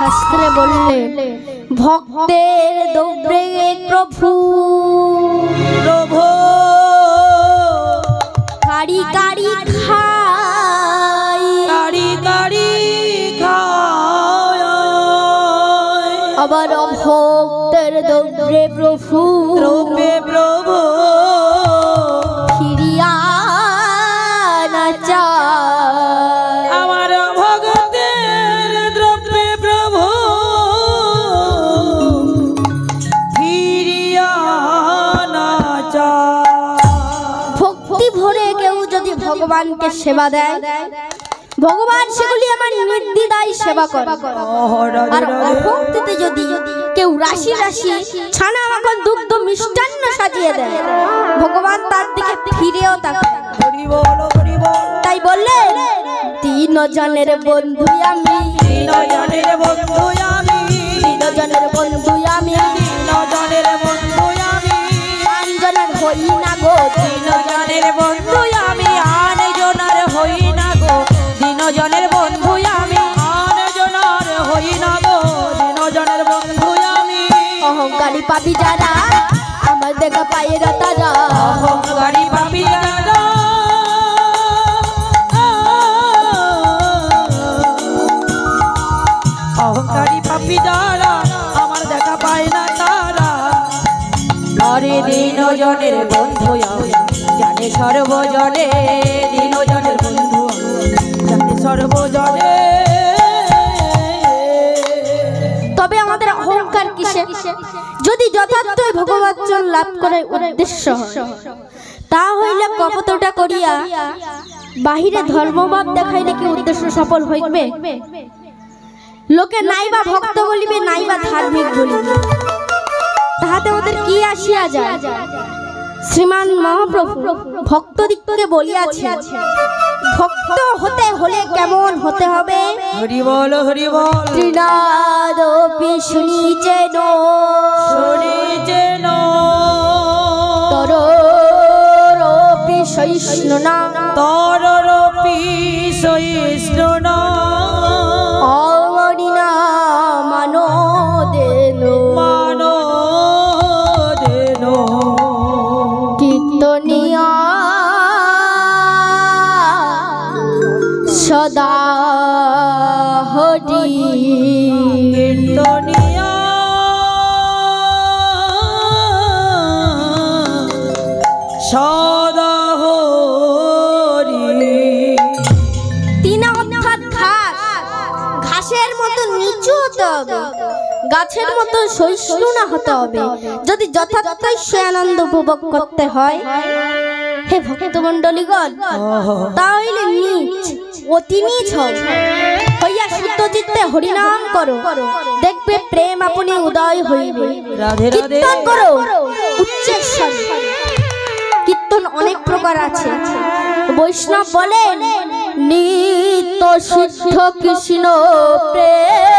শাস্ত্রে বললে ভক্তের দৌড়ে প্রভু প্রভু কারি কারি খাই কারি কারি খায় আবার ভক্তের দৌড়ে প্রভু দ্রব্যে প্রভু ফিরিয়া না চায় আমার ভক্তের দ্রব্যে প্রভু ফিরিয়া না চায়। ভক্তি ভরে কেউ যদি ভগবানকে সেবা দেয় ভগবান সেগুলি আমার নির্দ্বিধায় সেবা করে। আর অভক্তিতে যদি কেউ রাশি রাশি ছানা মাখন দুগ্ধ মিষ্টান্ন সাজিয়ে দেয় ভগবান তার দিকে ফিরেও তাকায়। হরি বল হরি বল। তাই বললে তিন জনের বন্ধু আমি তিন জনের বন্ধু আমি তিন জনের বন্ধু আমি তিন জনের বন্ধু আমি আন জনের হই না গো তিন জনের বন্ধু আমি আন জনের হই না গো তিন জনের বন্ধু আমি আন জনের হই না গো তিন জনের বন্ধু আমি অহংকারী পাপী যারা আমার দেখা পায়েরা তারা অহংকারী পাপী যারা অহংকারী পাপী যারা আমার দেখা পায় না তারা আরে দিন জনের বন্ধু আমি জানে সর্বজনে দিন জনের বন্ধু আমি জানে সর্বজনে। তবে আমাদের অহংকার কিসে যদি যথার্থই ভগবৎজন লাভ করে উদ্দেশ্য তা হইলে কপটটা করিয়া বাহিরে ধর্মভাব দেখাইলে কি উদ্দেশ্য সফল হইবে? লোকে নাইবা ভক্ত বলিবে নাইবা ধার্মিক বলিবে তাহাতে ওদের কি আসিয়া যায়? শ্রীমান মহাপ্রভু ভক্ত দিককে বলিয়াছে ভক্ত হতে হলে কেমন হতে হবে? হরি বল হরি বল। ত্রিনাদপি শুনিছেন শুনিছেন তরপি সহিষ্ণুনা তরপি সহিষ্ণুনা অরিনা মানো দেনো মানো দেনো কীর্তনিয়া সদা হরি কীর্তনিয়া সদা হরি। তিনা অর্থাৎ ঘাস ঘাসের মতো নিচু হতে হবে গাছের মতো সহিষ্ণু না হতে হবে যদি যথার্থই সে আনন্দ উপভোগ করতে হয়। হে ভক্তমণ্ডলীগণ তাহলে নিচ অতি নিচ হইয়া শুদ্ধ চিত্তে হরিনাম করো দেখবে প্রেম আপনি উদয় হইবে। রাধে রাধে কীর্তন করো উচ্চেশ্বর কীর্তন অনেক প্রকার আছে। বৈষ্ণব বলেন নিত্য শুদ্ধ কৃষ্ণ প্রেম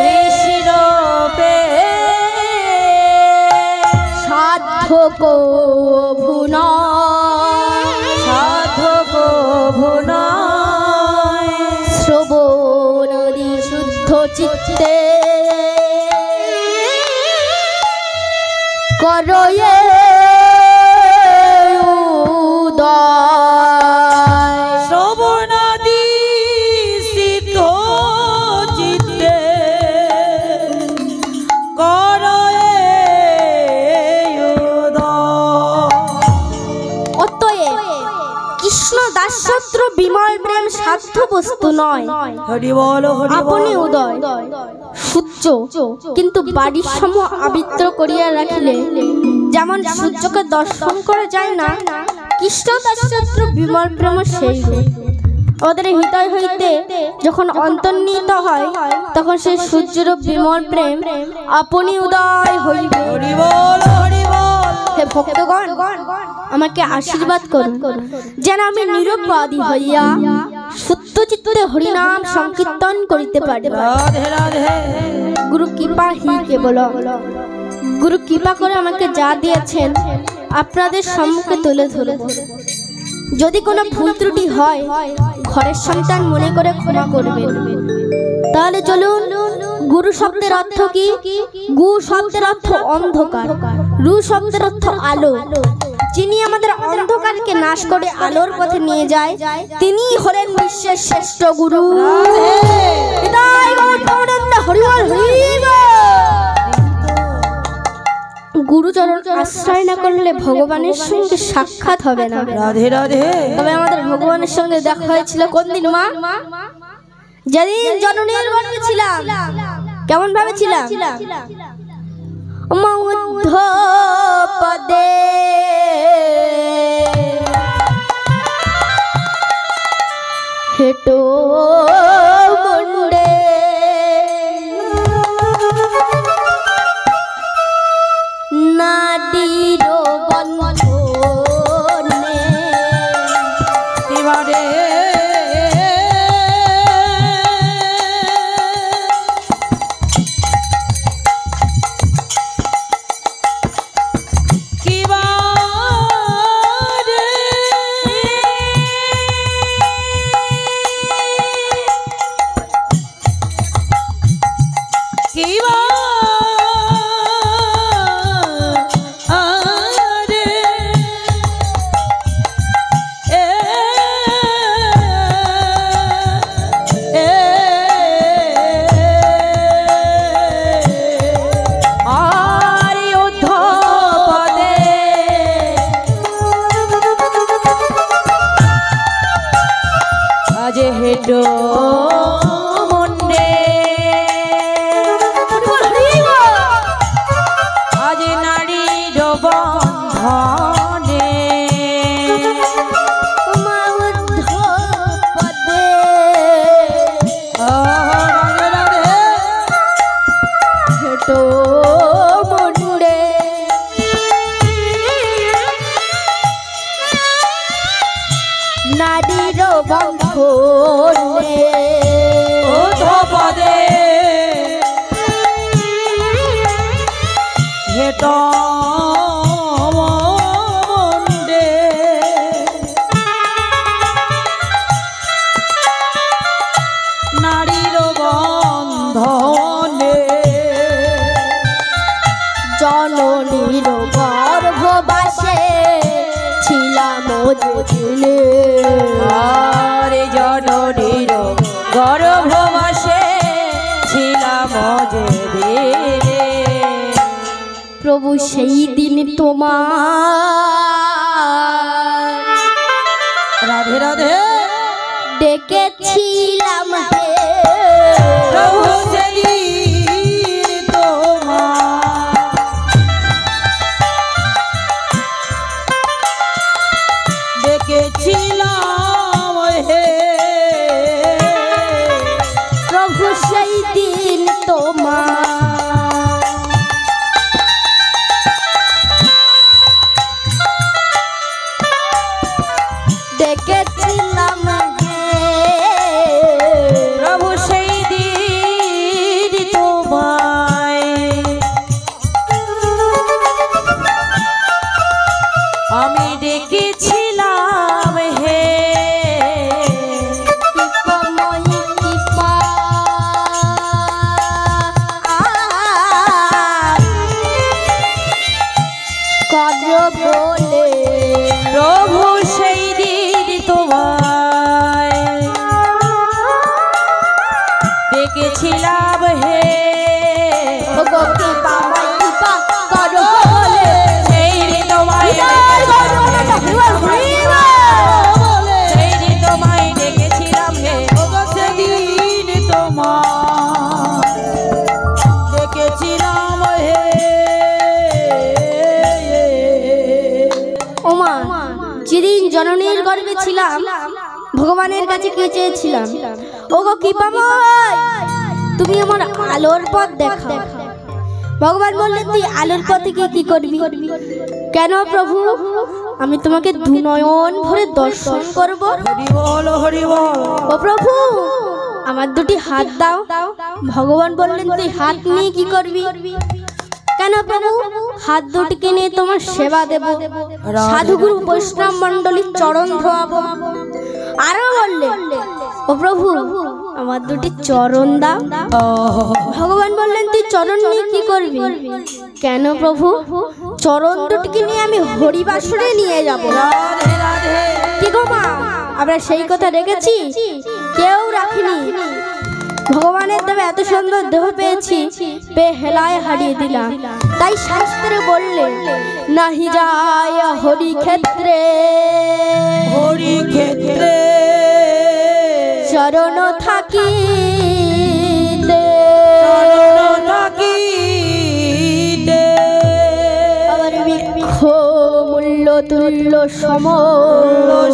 কৃষ্ণ সাধক ভুনা সাধক ভুনা শ্রবণী শুদ্ধ চিত্তে করয়ে শ্রবণাদি সিদ্ধ চিত্তে করয়ে অতএব কৃষ্ণ দাসত্র বিমল প্রেম সাধ্য বস্তু নয় হরি বল হরি আপনি উদয় সূর্য কিন্তু বাড়ির সম আবিত্র করিয়া রাখিলে যেমন সূর্যকে দর্শন করা যায় না কৃষ্ণ দাসত্র বিমল প্রেম সেই ওদের হৃদয় হইতে যখন অন্তর্নিহিত হয় তখন সেই সূর্যের বিমল প্রেম আপনি উদয় হইবে। হরি বল হরি বল। হে ভক্তগণ আমাকে আশীর্বাদ করুন যেন আমি নিরপরাধী হইয়া শুদ্ধ চিত্তে হরিনাম সংকীর্তন করিতে পারি। রাধে রাধে গুরু কৃপা হি কেবল গুরু কৃপা করে আমাকে যা দিয়েছেন আপনাদের সম্মুখে তুলে ধরব। যদি কোনো ভুল ত্রুটি হয় ঘরের সন্তান মনে করে ক্ষমা করবেন। তাহলে চলুন, গুরু শব্দের অর্থ কি? গু শব্দের অর্থ অন্ধকার, রু শব্দের অর্থ আলো। যিনি আমাদের অন্ধকারকে নাশ করে আলোর পথে নিয়ে যায়, তিনি হলেন বিশ্বের শ্রেষ্ঠ গুরু। গুরুচরণ আশ্রয় না করলে ভগবানের সঙ্গে সাক্ষাৎ হবে না। রাধে রাধে। তবে আমাদের ভগবানের সঙ্গে দেখা হয়েছিল কোন দিন মা? যেদিন জননীর গর্ভে ছিলাম। কেমন ভাবে ছিলাম? মৌদ্ধ পদে হেটো মুন্ডে নাদির বন্ধনে এবারে হেটো মুন্ডে আজ নারীর বন্ধনে মৌদ্ধ পদে হেটো মুন্ডে নারীর বন্ধনে পদে হেটো মুন্ডে নারীর বন্ধনে জননীর গর্ভবাসে ছিলাম দিনে। আরে জননীর গর্ভবাসে ছিলাম যে দিনে। প্রভু সেই দিন তোমার রাধে রাধে ডেকেছিলাম হে প্রভু সেদিন তোমার ডেকেছিলাম হে প্রভু সেই দিন তোমার ডেকেছিলাম হে প্রভু সেই দিন তোমায় আমি ডেকেছিলাম হে কৃপাময়ী কৃপা কর বলে প্রভু সেই দিন তোমায় ডেকেছিলাম হে ওগো কৃপাময়ী কৃপা কর বলে সেই দিন তোমায় সেই দিন তোমায় ডেকেছিলাম হে সেদিন তোমায় ডেকেছিলাম হে ওমা যেদিন জননীর গর্ভে ছিলাম ভগবানের কাছে কি চেয়েছিলাম? ওগো কৃপাময় তুমি আমার আলোর পথ দেখাও। ভগবান বললেন তুই আলোর পথে গিয়ে কি করবি? কেন প্রভু? আমি তোমাকে দুনয়ন ভরে দর্শন করব। হরি বল হরি বল। ও প্রভু আমার দুটি হাত দাও। ভগবান বললেন তুই হাত নিয়ে কি করবি? কেন প্রভু? হাত দুটিকে নিয়ে তোমার সেবা দেব, সাধুগুরু বৈষ্ণব মণ্ডলীর চরণ ধোয়াবো। আরো বললেন ও প্রভু আমার দুটি চরণ দাও। ভগবান বললেন তুই চরণ নিয়ে কি করবি? কেন প্রভু? চরণ দুটিকে নিয়ে আমি হরিবাসরে নিয়ে যাব। কি গো মা, আমরা সেই কথা রেখেছি? কেউ রাখিনি। ভগবানের দেবে এত সুন্দর দেহ পেয়েছি, পেয়ে হেলায় হারিয়ে দিলাম। তাই শাস্ত্রে বললে নাহি যায় হরি ক্ষেত্রে, হরি ক্ষেত্রে চরণ থাকিতে, চরণ থাকিতে আবার বৃক্ষ মূল্য তুল্য সম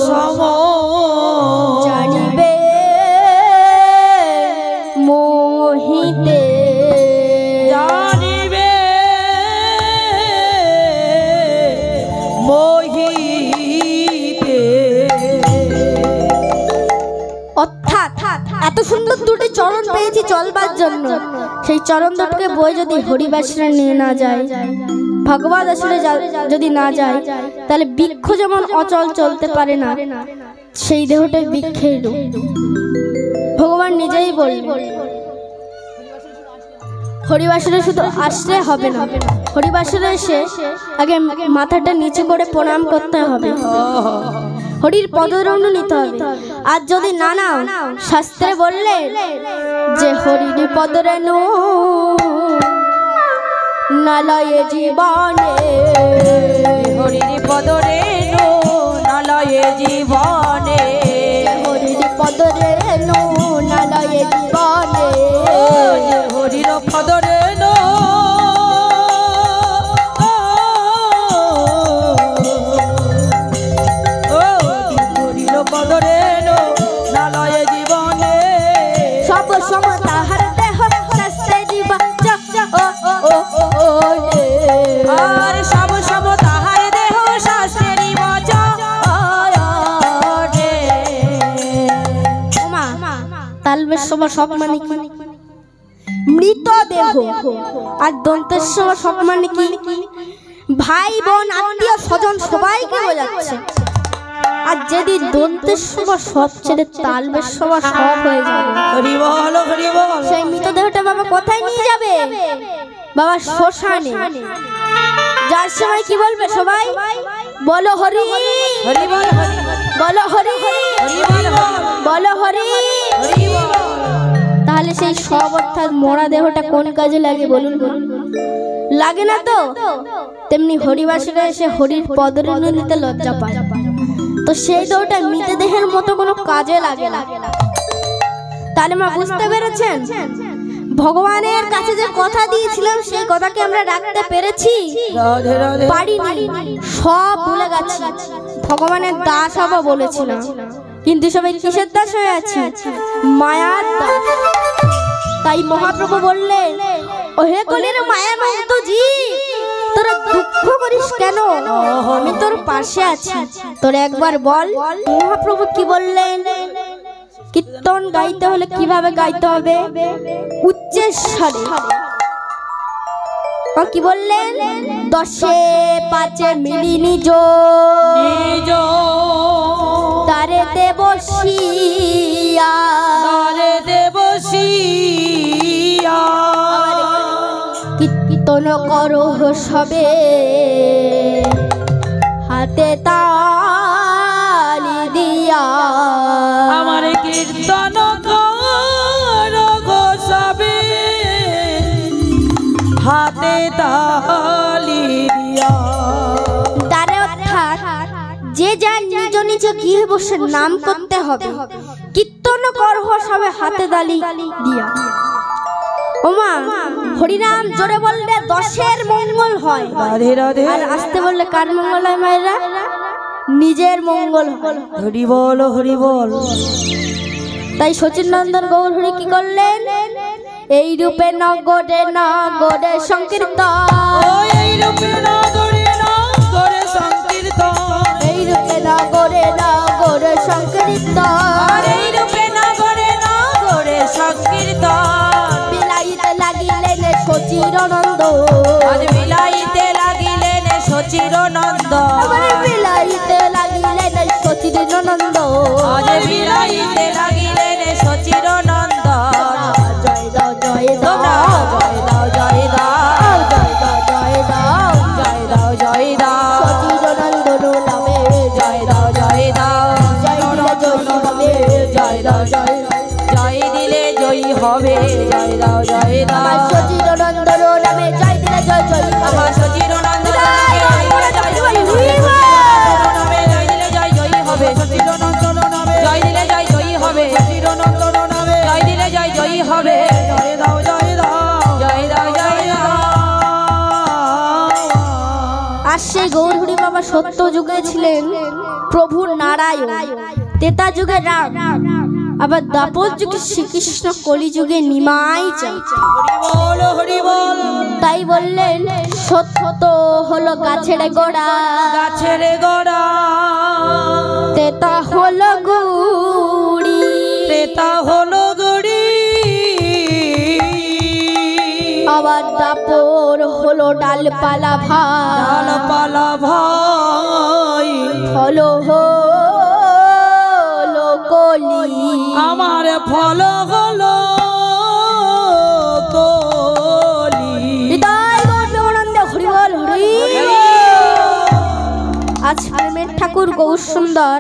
সম জানিবে মোহিতে, জানিবে মোহিতে। অর্থাৎ এত সুন্দর দুটি চরণ পেয়েছি চলবার জন্য, সেই চরণ দুটোকে বই যদি হরিবাসরে নিয়ে না যায়, ভগবত আসলে যদি না যায়, তাহলে বৃক্ষ যেমন অচল চলতে পারে না, সেই দেহটাই বৃক্ষের রূপ। ভগবান নিজেই বললেন হরিবাসরে শুধু আসলে হবে না, হরিবাসরে এসে আগে মাথাটা নিচে করে প্রণাম করতে হবে, হরির পদরণ্য নিতে হবে। আর যদি না নাও, শাস্ত্রে বললে যে হরির পদরেণু নালয়ে জীবনে, হরির পদরেণু নালয়ে জীবনে, হরির পদরেণু নালয়ে জীবনে, হরির পদরেণু হরির পদরেণু নালয়ে জীবনে, সব সম তাহার দেহ শাস্ত্রে জীবা আর সব সম তাহার দেহ শাস্ত্রেরই বচনে। তালবের সময় সব মানে কি? মৃত দেহ। আর দন্তের সময় সব মানে কি? ভাই বোন আত্মীয় স্বজন সবাইকে বোঝাচ্ছে। আর যেদিন দন্তের সময় সব ছেড়ে তালবের সময় সব হয়ে যাবে, হরি বল হরি বল, সেই মৃতদেহটা বাবা কোথায় নিয়ে যাবে? বাবা শ্মশানে। যার সময় কি বলবে সবাই? বলো হরি, হরি বল হরি বলো হরি, বল, বলো হরি। হরি বল। তাহলে সেই সব অর্থাৎ মরা দেহটা কোন কাজে লাগে বলুন? লাগে না তো? তেমনি হরিবাসীরা এসে হরির পদরেণু নিতে লজ্জা পায়, তো সেই দেহটা মৃতদেহের মতো কোনো কাজে লাগে না। তাহলে মা বুঝতে পেরেছেন ভগবানের কাছে যে কথা দিয়েছিলাম সেই কথাকে আমরা রাখতে পেরেছি? রাধে রাধে। পারিনি, সব ভুলে গেছি। ভগবানের দাস হবো বলেছিলাম, কিন্তু সবাই কিসের দাস হয়ে আছি? মায়ার দাস। তাই মহাপ্রভু বললেন ও হে কলির মায়া মন্ত জীব, তোরা দুঃখ করিস কেন? আমি তোর পাশে আছি, তোর একবার বল। মহাপ্রভু কি বললেন? কীর্তন গাইতে হলে কিভাবে গাইতে হবে? উচ্চের স্বরে। কি বললেন? দশে পাঁচে মিলি নিজ নিজ তারে দেবসিয়া, তারে দেবসিয়া, কীর্তন করো সবে হাতে তালি দিয়া, আমার কীর্তন করো গো সবে হাতে তালি দিয়া। তারে অর্থাৎ যে যার নিজ নিজ গৃহে বসে নাম করতে হবে, কীর্তন করো সবে হাতে তালি দিয়া। ওমা হরিনাম জোরে বললে দশের মঙ্গল হয়, রাধে রাধে। আর আসতে বললে কার মঙ্গল হয় মায়েরা? নিজের মঙ্গল হয়। হরি বল হরি বল। তাই সচিন নন্দন গৌর হরি কি করলেন? এই রূপে নগরে নগরে সংকীর্তন, এই রূপে নগরে নগরে সংকীর্তন, এই রূপে নগরে নগরে সংকীর্তন, এই রূপে নগরে নগরে সংকীর্তন, বিলাইতে লাগিলেন সচির নন্দ, আজ বিলাইতে লাগিলেন সচির নন্দ, বিলাইতে লাগিলেন সচির নন্দ, আজ বিলাইতে লাগিলেন সচির নন্দ, আর সেই গৌরহরি বাবা সত্য যুগে ছিলেন প্রভু নারায়ণ, ত্রেতা যুগে রাম, আবার দ্বাপর যুগে শ্রীকৃষ্ণ, কলি যুগে নিমাই চাই। তাই বললেন সত্য হলো গাছের গোড়া, গাছের গোড়া, ত্রেতা হলো গুড়ি, ত্রেতা হলো গুড়ি, আবার দ্বাপর হলো ডালপালা ভাই, ডালপালা ভাই, ফল হলো কলি, আমার ফল হলো কলি। হৃদয় গৌরানন্দে হরি বল হরি। আজ প্রেমের ঠাকুর গৌর সুন্দর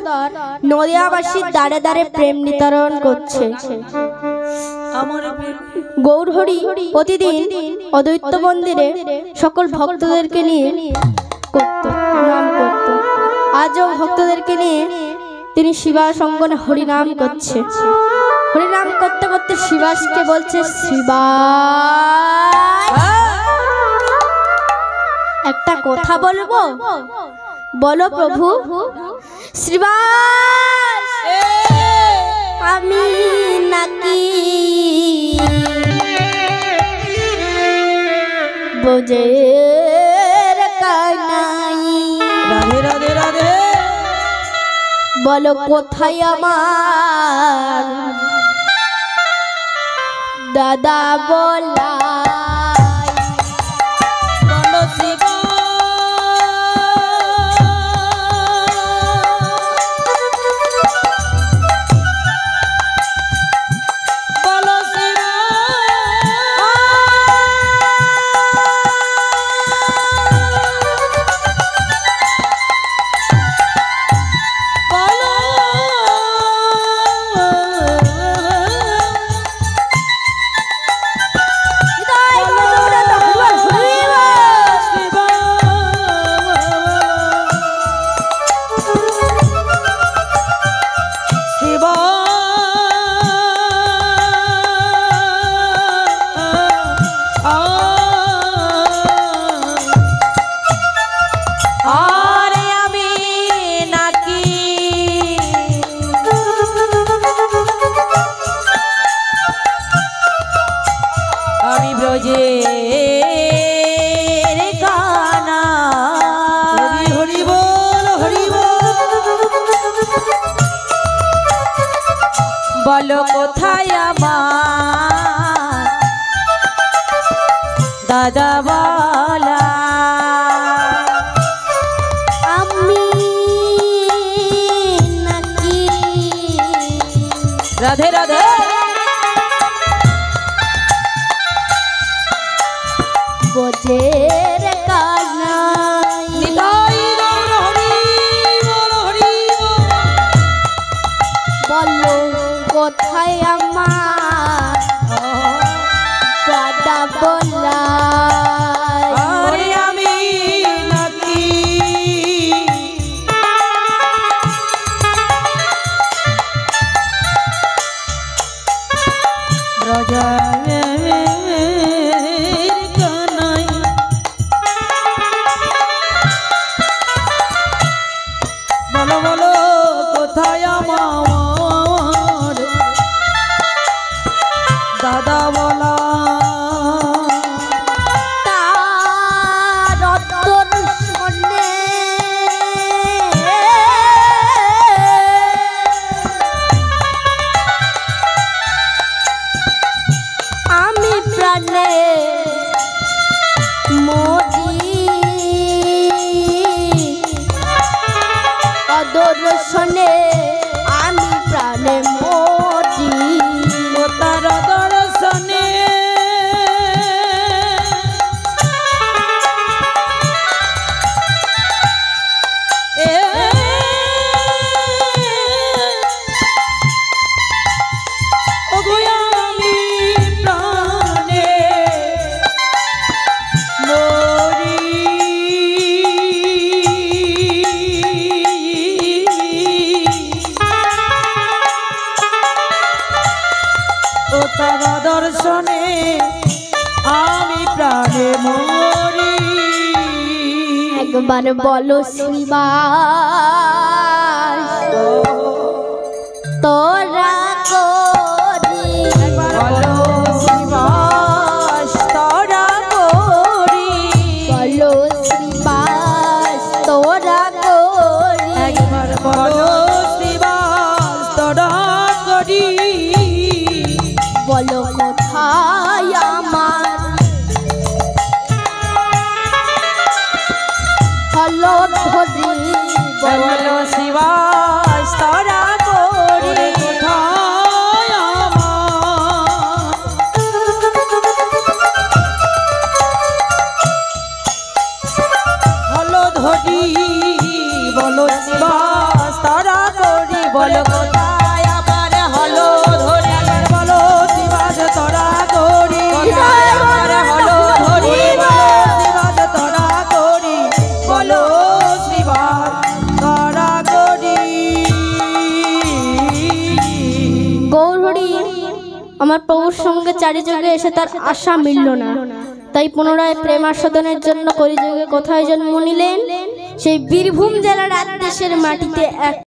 নদিয়াবাসীর দ্বারে দ্বারে প্রেম নিতারণ করছে। গৌর হরি প্রতিদিন অদ্বৈত মন্দিরে সকল ভক্তদেরকে নিয়ে করত, নাম করত। আজও ভক্তদেরকে নিয়ে তিনি শিবা সঙ্গনে হরিনাম করছে। হরিনাম করতে করতে শিবাসকে বলছে, শিবা একটা কথা বলবো, বলো প্রভু। শ্রীবাস আমি নাকি বোঝের কানাই, রাধে রাধে রাধে, বলো কোথায় আমার দাদা বলাই, বলো শিবা, বলো শিবা, বলো বলো কোথায় আমার দাদা বলা, আমি নাকি রাধে রাধে, বোঝের কানাই, নিতাই গৌর হরি বল হরি বল, বলো কোথায় আমার দাদা বলাই, আরে আমি নাকি রাজার কানাই, বলো বলো কোথায় আমার দাদা বলা, তার অন্তর শোনে আমি প্রাণে মরি, অদর্শনে আমি প্রাণে মরি, ও তার দর্শনে ওগো আমি প্রাণে মরি, ও তার দর্শনে আমি প্রাণে মরি। একবার বলো শ্রীবাস তোরা করি বলো শ্রীবাস তোরা করি বলো শ্রীবাস তোরা করি একবার বলো শ্রীবাস তোরা করি বলো কোথায় আমার হলো ধরি বলো শ্রীবাস তোরা করি কোথায় আমার হলো ধরি বলো শ্রীবাস তোরা করি বলো কোথায় আমার হলো ধরি বলো শ্রীবাস তোরা করি আমার হলো ধরি বলো শ্রীবাস তোরা করি বলো শ্রীবাস তোরা করি গৌরহরি আমার প্রভুর সঙ্গে চারিযোগে এসে তার আশা মিলল না, তাই পুনরায় প্রেমাস্বাদনের জন্য কলিযুগে কোথায় জন্ম নিলেন? সেই বীরভূম জেলার আদ্দেশের মাটিতে এক